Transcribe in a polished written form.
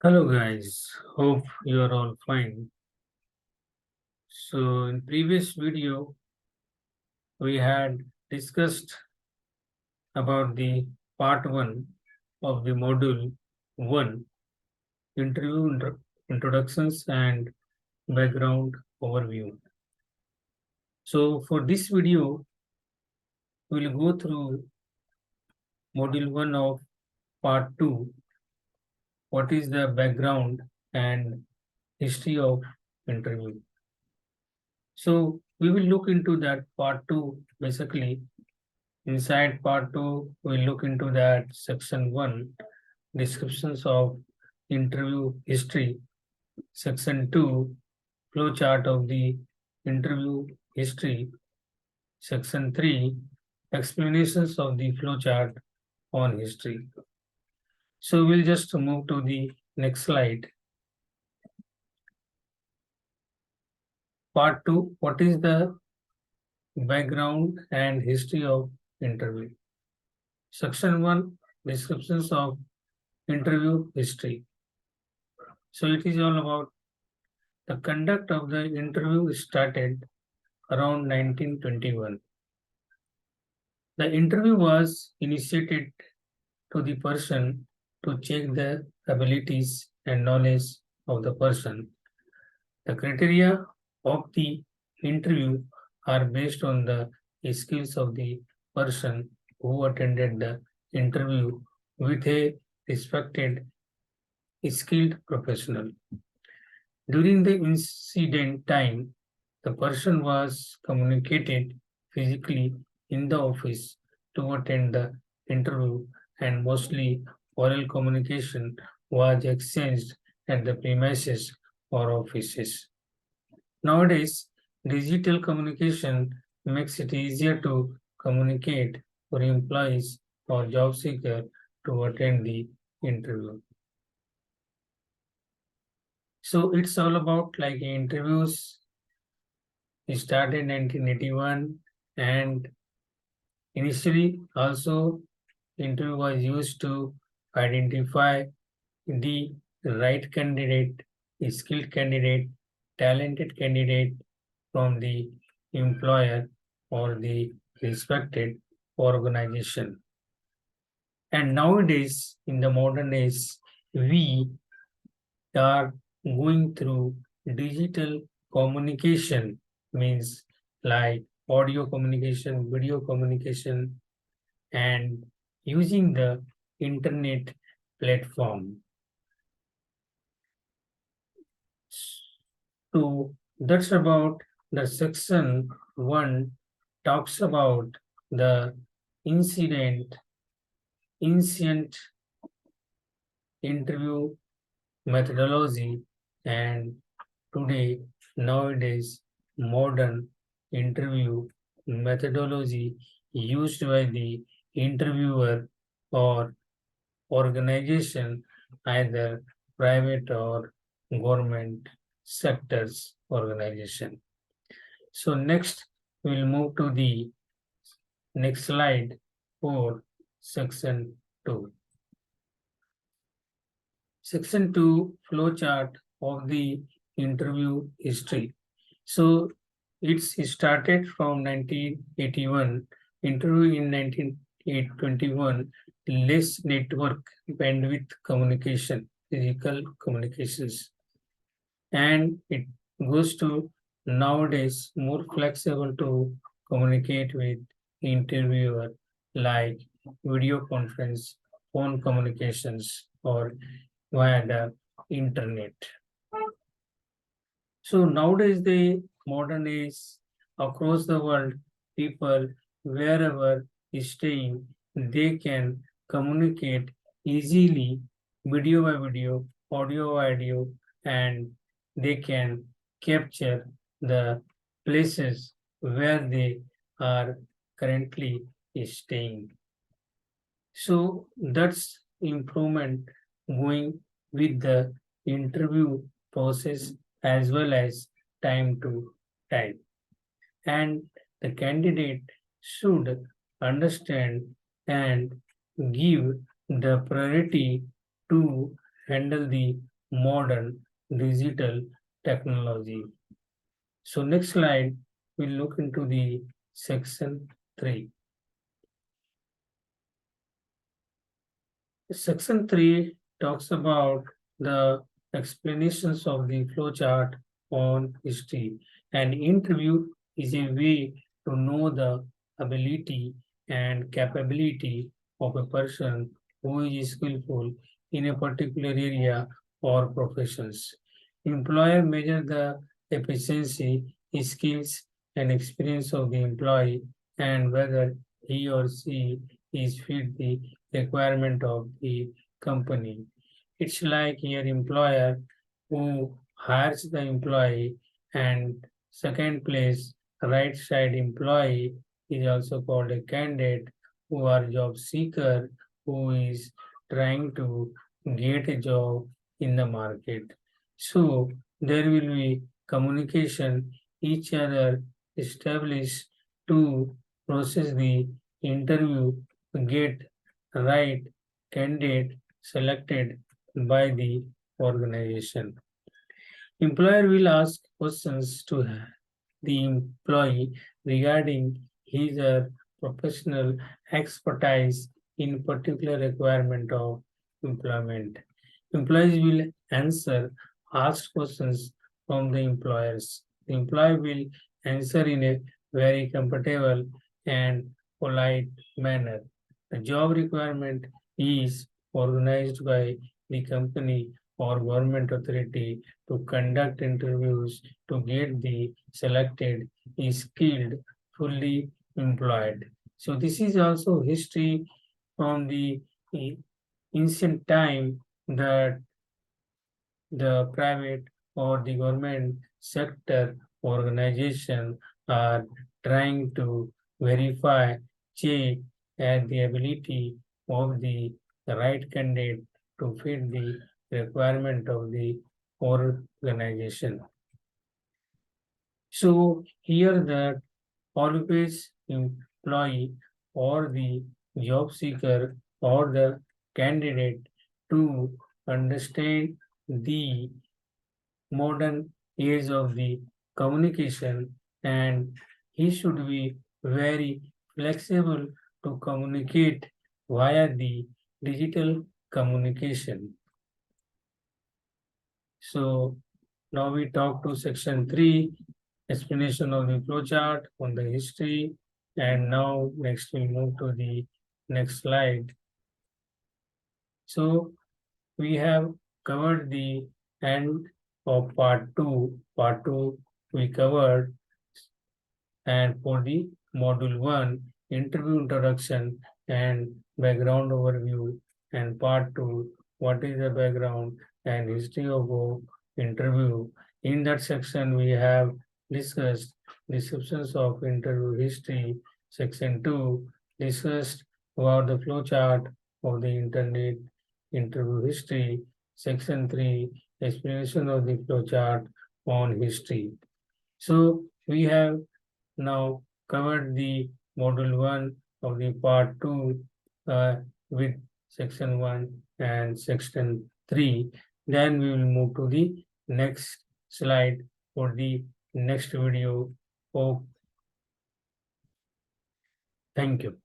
Hello guys, hope you are all fine. So in previous video, we had discussed about the part 1 of the module 1, introductions and background overview. So for this video, we will go through module 1 of part 2, what is the background and history of interview. So we will look into that part 2 basically. Inside part 2, we'll look into that section 1, descriptions of interview history. Section 2, flowchart of the interview history. Section 3, explanations of the flowchart on history. So we'll just move to the next slide. Part 2, what is the background and history of interview? Section 1, descriptions of interview history. So it is all about the conduct of the interview started around 1921. The interview was initiated to the person to check the abilities and knowledge of the person. The criteria of the interview are based on the skills of the person who attended the interview with a respected skilled professional. During the incident time, the person was communicated physically in the office to attend the interview, and mostly oral communication was exchanged at the premises or offices. Nowadays, digital communication makes it easier to communicate for employees or job seeker to attend the interview. So it's all about like interviews. It started in 1981, and initially also interview was used to identify the right candidate, the skilled candidate, talented candidate from the employer or the respected organization. And nowadays, in the modern age, we are going through digital communication, means like audio communication, video communication, and using the internet platform. So that's about the section 1 talks about the ancient interview methodology, and today, nowadays, modern interview methodology used by the interviewer or organization, either private or government sectors organization. So next, we'll move to the next slide for section 2. Section 2, flowchart of the interview history. So it's started from 1981, interview in 1921, less network bandwidth communication, physical communications. And it goes to nowadays more flexible to communicate with interviewer, like video conference, phone communications, or via the internet. So nowadays, the modern age, across the world, people wherever is staying, they can communicate easily, video by video, audio by audio, and they can capture the places where they are currently staying. So that's improvement going with the interview process as well as time to time. And the candidate should understand and give the priority to handle the modern digital technology. So next slide, we'll look into the section 3. Section 3 talks about the explanations of the flowchart on history. An interview is a way to know the ability and capability of a person who is skillful in a particular area or professions. Employer measure the efficiency, skills, and experience of the employee and whether he or she is fit the requirement of the company. It's like your employer who hires the employee, and second place, right side employee is also called a candidate who are job seeker who is trying to get a job in the market. So there will be communication, each other establish to process the interview, get right candidate selected by the organization. Employer will ask questions to the employee regarding his or professional expertise in particular requirement of employment. Employees will answer asked questions from the employers. The employee will answer in a very comfortable and polite manner. The job requirement is organized by the company or government authority to conduct interviews to get the selected is skilled, fully employed. So this is also history from the ancient time that the private or the government sector organization are trying to verify, check at the ability of the right candidate to fit the requirement of the organization. So here that always employee or the job seeker or the candidate to understand the modern age of the communication, and he should be very flexible to communicate via the digital communication. So now we talk to section 3, explanation of the flowchart on the history, and now next we move to the next slide. So we have covered the end of part 2. Part 2 we covered, and for the module 1, interview introduction and background overview, and part 2, what is the background and history of interview. In that section, we have discussed descriptions of interview history. Section 2 discussed about the flowchart of the internet interview history. Section 3 explanation of the flowchart on history. So we have now covered the module 1 of the part 2 with section 1 and section 3. Then we will move to the next slide for the next video. Oh, thank you.